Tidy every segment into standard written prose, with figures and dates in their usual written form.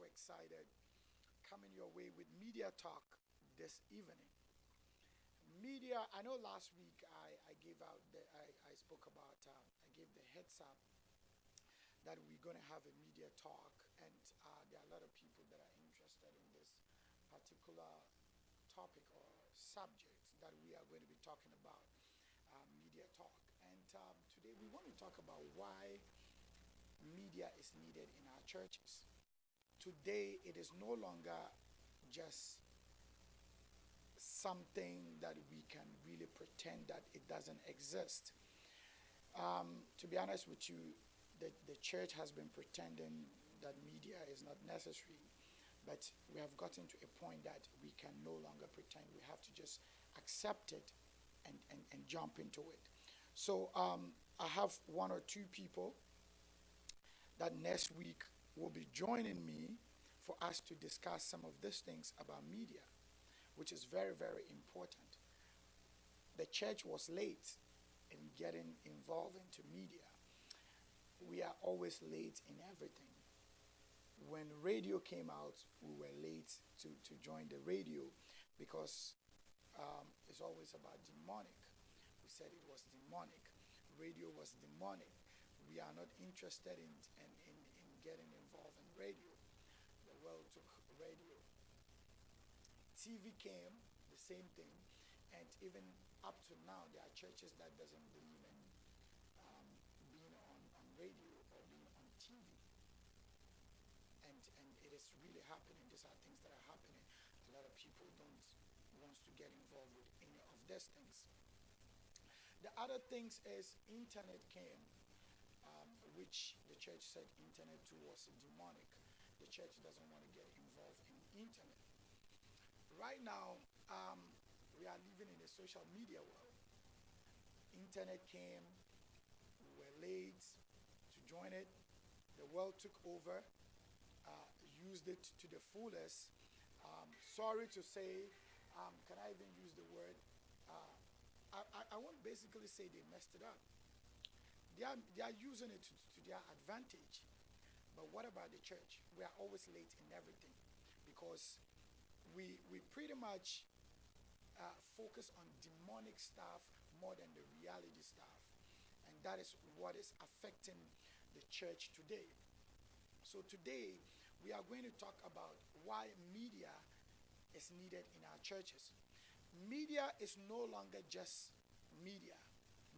excited coming your way with Media Talk this evening. Media, I know last week I gave out I spoke about I gave the heads up that we're going to have a media talk, and there are a lot of people that are interested in this particular topic or subject that we are going to be talking about, media talk. And today we want to talk about why media is needed in our churches. Today it is no longer just something that we can really pretend that it doesn't exist. To be honest with you, the church has been pretending that media is not necessary, but we have gotten to a point that we can no longer pretend. We have to just accept it and jump into it. So I have one or two people that next week will be joining me for us to discuss some of these things about media, which is very, very important. The church was late in getting involved into media. We are always late in everything. When radio came out, we were late to join the radio because it's always about demonic. We said it was demonic. Radio was demonic. We are not interested in getting involved in radio. The world took radio. TV came, the same thing, and even up to now, there are churches that doesn't believe in being on radio or being on TV, and it is really happening. These are things that are happening. A lot of people don't want to get involved with any of these things. The other things is internet came, which the church said internet too was demonic. The church doesn't want to get involved in internet. Right now, we are living in a social media world. Internet came, we were late to join it. The world took over, used it to the fullest. Sorry to say, can I even use the word? I won't basically say they messed it up. They are using it to their advantage. But what about the church? We are always late in everything because we pretty much focus on demonic stuff more than the reality stuff. And that is what is affecting the church today. So today, we are going to talk about why media is needed in our churches. Media is no longer just media.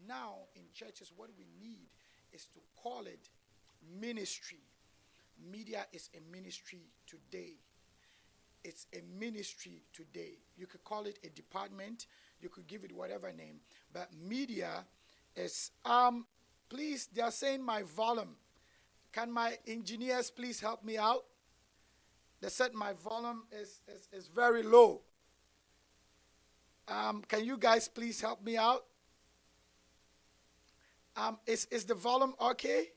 Now, in churches, what we need is to call it ministry. Media is a ministry today. It's a ministry today. You could call it a department. You could give it whatever name. But media is, please, they are saying my volume. Can my engineers please help me out? They said my volume is very low. Can you guys please help me out? Is the volume okay?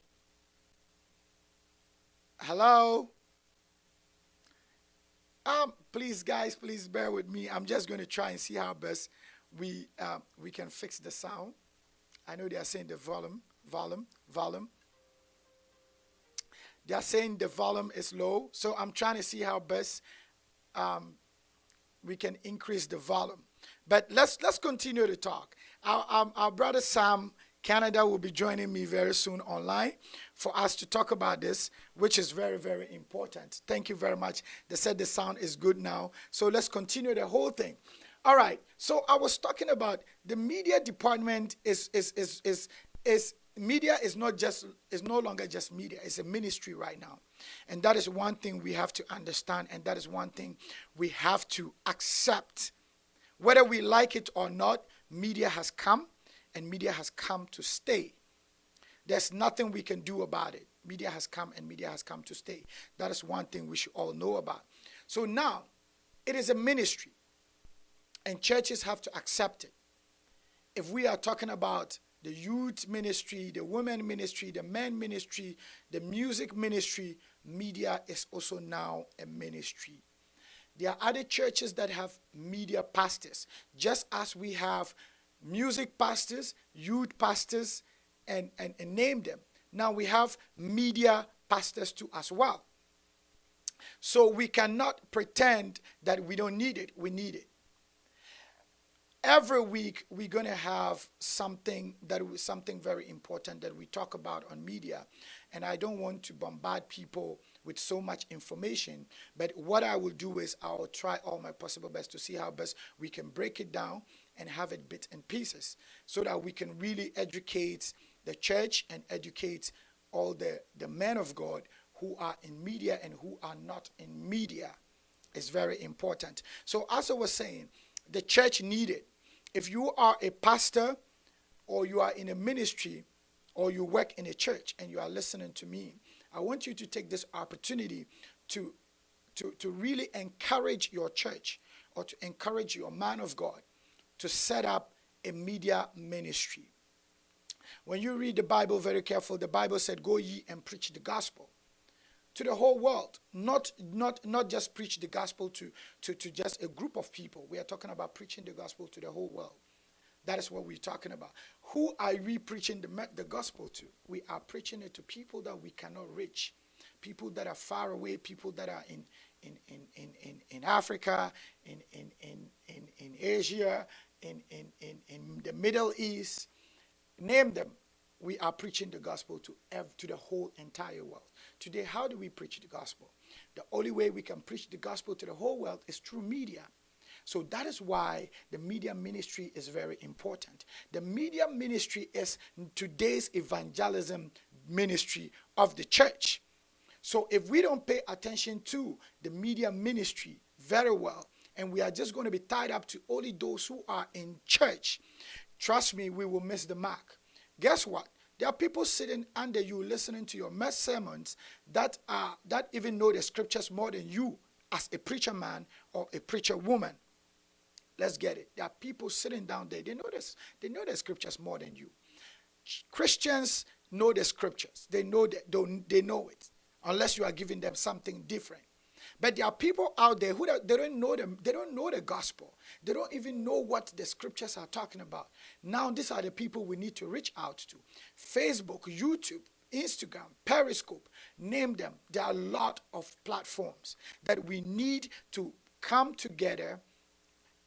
Hello? Please, guys, please bear with me. I'm just going to try and see how best we can fix the sound. I know they are saying the volume. They are saying the volume is low, so I'm trying to see how best we can increase the volume. But let's continue to talk. Our brother Sam Canada will be joining me very soon online for us to talk about this, which is very, very important. Thank you very much. They said the sound is good now. So let's continue the whole thing. All right. So I was talking about the media department is media is no longer just media. It's a ministry right now. And that is one thing we have to understand, and that is one thing we have to accept. Whether we like it or not, media has come. And media has come to stay. There's nothing we can do about it. Media has come and media has come to stay. That is one thing we should all know about. So now, it is a ministry. And churches have to accept it. If we are talking about the youth ministry, the women ministry, the men ministry, the music ministry, media is also now a ministry. There are other churches that have media pastors, just as we have music pastors, youth pastors, and name them. Now we have media pastors too as well. So we cannot pretend that we don't need it. We need it. Every week we're going to have something very important that we talk about on media, and I don't want to bombard people with so much information, but what I will do is I will try all my possible best to see how best we can break it down and have it bits and pieces so that we can really educate the church and educate all the men of God who are in media and who are not in media. Is very important. So as I was saying, the church needed. If you are a pastor or you are in a ministry or you work in a church and you are listening to me, I want you to take this opportunity to, to really encourage your church or to encourage your man of God to set up a media ministry. When you read the Bible very careful, the Bible said, go ye and preach the gospel to the whole world, not just preach the gospel to just a group of people. We are talking about preaching the gospel to the whole world. That is what we're talking about. Who are we preaching the gospel to? We are preaching it to people that we cannot reach, people that are far away, people that are in Africa, in Asia, in the Middle East. Name them. We are preaching the gospel to the whole entire world. Today, how do we preach the gospel? The only way we can preach the gospel to the whole world is through media. So that is why the media ministry is very important. The media ministry is today's evangelism ministry of the church. So if we don't pay attention to the media ministry very well, and we are just going to be tied up to only those who are in church, trust me, we will miss the mark. Guess what? There are people sitting under you listening to your mess sermons that even know the scriptures more than you as a preacher man or a preacher woman. Let's get it. There are people sitting down there. They know this. They know the scriptures more than you. Christians know the scriptures. They know it, unless you are giving them something different. But there are people out there who they don't know them. They don't know the gospel. They don't even know what the scriptures are talking about. Now, these are the people we need to reach out to. Facebook, YouTube, Instagram, Periscope, name them. There are a lot of platforms that we need to come together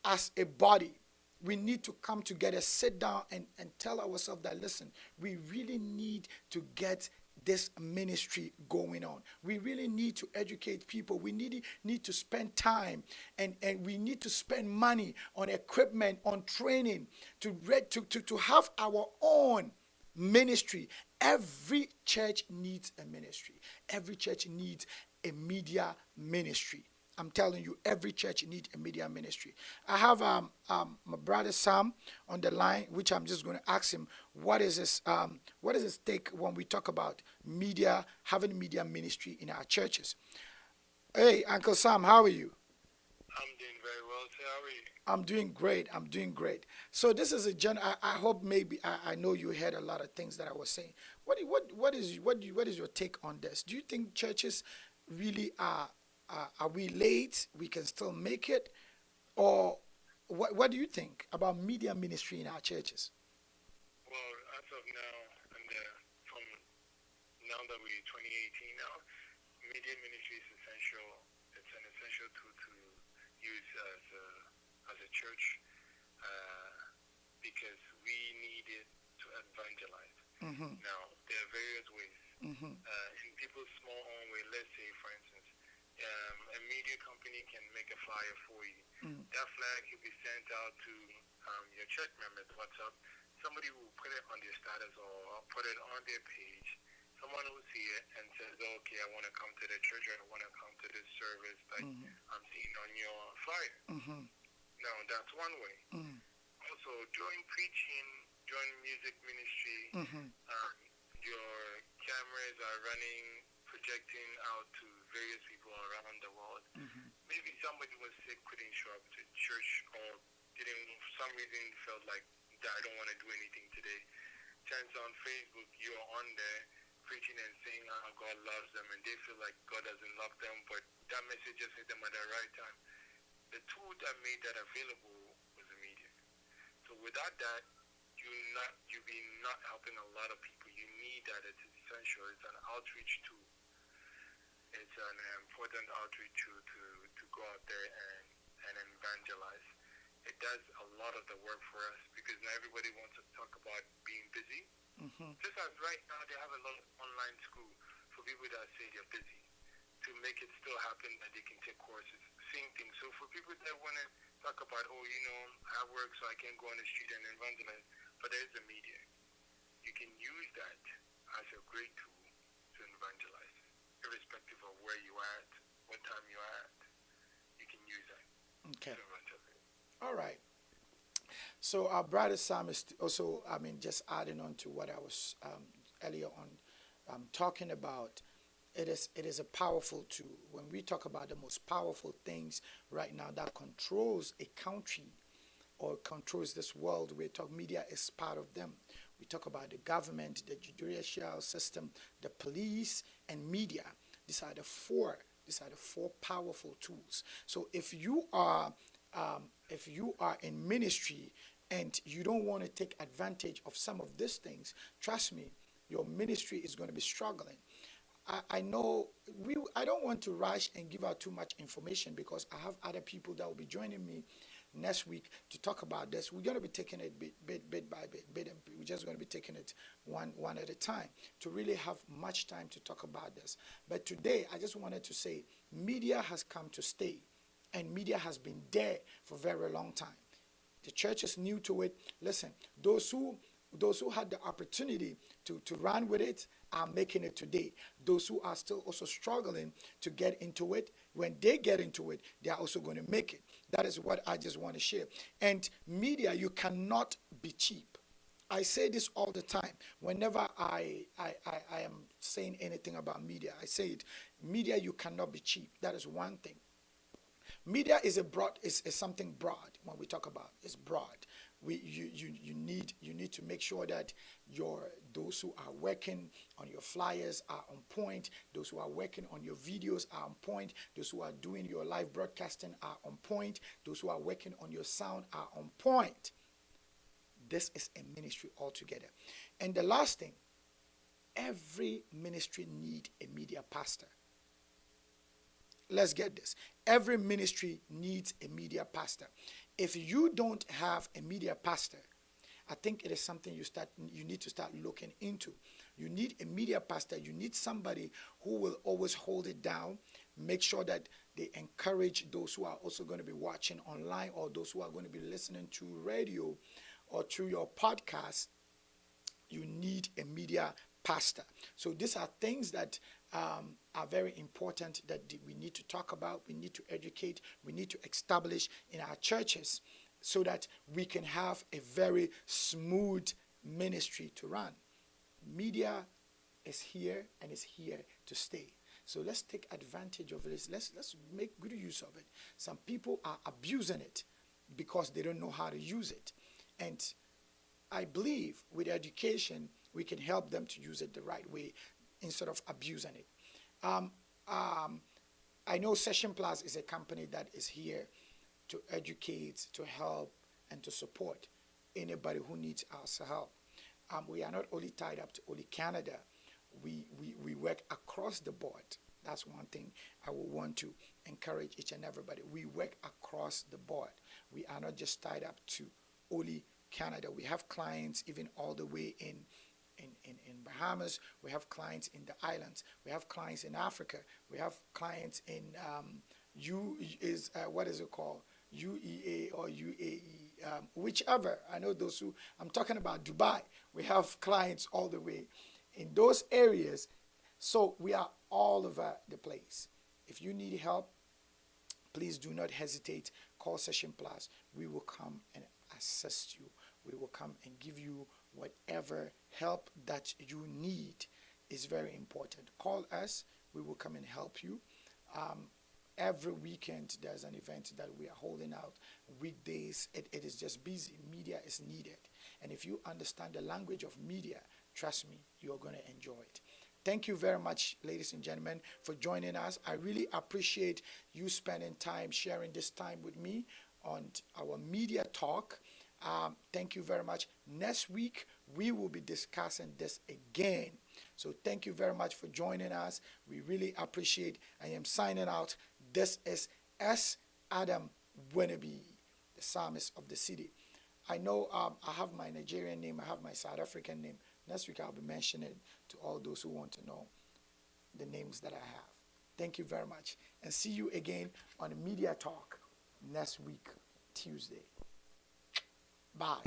as a body. We need to come together, sit down, and tell ourselves that, listen, we really need to get this ministry going on. We really need to educate people. We need to spend time and we need to spend money on equipment, on training, to have our own ministry. Every church needs a ministry. Every church needs a media ministry. I'm telling you, every church needs a media ministry. I have my brother Sam on the line, which I'm just going to ask him, what is his take when we talk about media, having media ministry in our churches? Hey, Uncle Sam, how are you? I'm doing very well, sir. How are you? I'm doing great. I'm doing great. So this is I hope maybe I know you heard a lot of things that I was saying. What is your take on this? Do you think churches really are we late? We can still make it, or what do you think about media ministry in our churches? Well, as of now, and from now that we're 2018 now, media ministry is essential. It's an essential tool to use as a church because we need it to evangelize. Mm-hmm. Now, there are various ways. Mm-hmm. In people's small own way, let's say, for instance, a media company can make a flyer for you. Mm. That flyer can be sent out to your church members, WhatsApp. Somebody will put it on their status or put it on their page. Someone will see it and says, okay, I want to come to the church or I want to come to this service that I'm seeing on your flyer. Mm-hmm. Now, that's one way. Mm. Also, during preaching, during music ministry, your cameras are running, projecting out to various people around the world. Mm-hmm. Maybe somebody was sick, couldn't show up to church, or didn't, for some reason, felt like, I don't want to do anything today. Turns on Facebook, you're on there preaching and saying how God loves them, and they feel like God doesn't love them, but that message just hit them at the right time. The tool that made that available was the media. So without that, you'll be not helping a lot of people. You need that. It's essential. It's an outreach tool. It's an important outreach to go out there and evangelize. It does a lot of the work for us because now everybody wants to talk about being busy. Mm-hmm. Just as right now they have a lot of online school for people that say they're busy to make it still happen that they can take courses. Same thing. So for people that want to talk about, oh, I work so I can go on the street and evangelize, but there's the media. You can use that as a great tool to evangelize, irrespective of where you are at, what time you are at. You can use that Okay. to evangelize. All right. So our brother Sam is also, just adding on to what I was earlier on talking about. It is a powerful tool. When we talk about the most powerful things right now that controls a country or controls this world, we talk media is part of them. We talk about the government, the judicial system, the police, and media. These are the four. These are the four powerful tools. So if you are in ministry and you don't want to take advantage of some of these things, trust me, your ministry is going to be struggling. I know I don't want to rush and give out too much information because I have other people that will be joining me next week to talk about this. We're going to be taking it bit by bit, and we're just going to be taking it one at a time to really have much time to talk about this. But today, I just wanted to say media has come to stay, and media has been there for a very long time. The church is new to it. Listen, those who had the opportunity to run with it are making it today. Those who are still also struggling to get into it, when they get into it, they are also going to make it. That is what I just want to share. And media, you cannot be cheap. I say this all the time. Whenever I am saying anything about media, I say it. Media, you cannot be cheap. That is one thing. Media is something broad. When we talk about it's broad. You need to make sure that those who are working on your flyers are on point. Those who are working on your videos are on point. Those who are doing your live broadcasting are on point. Those who are working on your sound are on point. This is a ministry altogether. And the last thing, every ministry need a media pastor. Let's get this. Every ministry needs a media pastor. If you don't have a media pastor, I think it is something you need to start looking into. You need a media pastor. You need somebody who will always hold it down, make sure that they encourage those who are also going to be watching online or those who are going to be listening to radio or through your podcast. You need a media pastor. So these are things that are very important that we need to talk about, we need to educate, we need to establish in our churches so that we can have a very smooth ministry to run. Media is here and is here to stay. So let's take advantage of this. Let's make good use of it. Some people are abusing it because they don't know how to use it. And I believe with education, we can help them to use it the right way instead of abusing it. I know Session Plus is a company that is here to educate, to help, and to support anybody who needs our help. We are not only tied up to only Canada. We work across the board. That's one thing I will want to encourage each and everybody. We work across the board. We are not just tied up to only Canada. We have clients even all the way in Bahamas. We have clients in the islands. We have clients in Africa. We have clients in what is it called? UEA or UAE, whichever. I know those who, I'm talking about Dubai. We have clients all the way in those areas. So we are all over the place. If you need help, please do not hesitate. Call Session Plus. We will come and assist you. We will come and give you whatever help that you need. Is very important. Call us. We will come and help you. Every weekend there's an event that we are holding out. Weekdays it is just busy. Media is needed. And if you understand the language of media, trust me, you're going to enjoy it. Thank you very much, ladies and gentlemen, for joining us. I really appreciate you spending time, sharing this time with me on our media talk. Thank you very much. Next week, we will be discussing this again. So thank you very much for joining us. We really appreciate. I am signing out. This is S. Adam Winneby, the psalmist of the city. I know I have my Nigerian name, I have my South African name. Next week I'll be mentioning to all those who want to know the names that I have. Thank you very much. And see you again on Media Talk next week, Tuesday. Bye.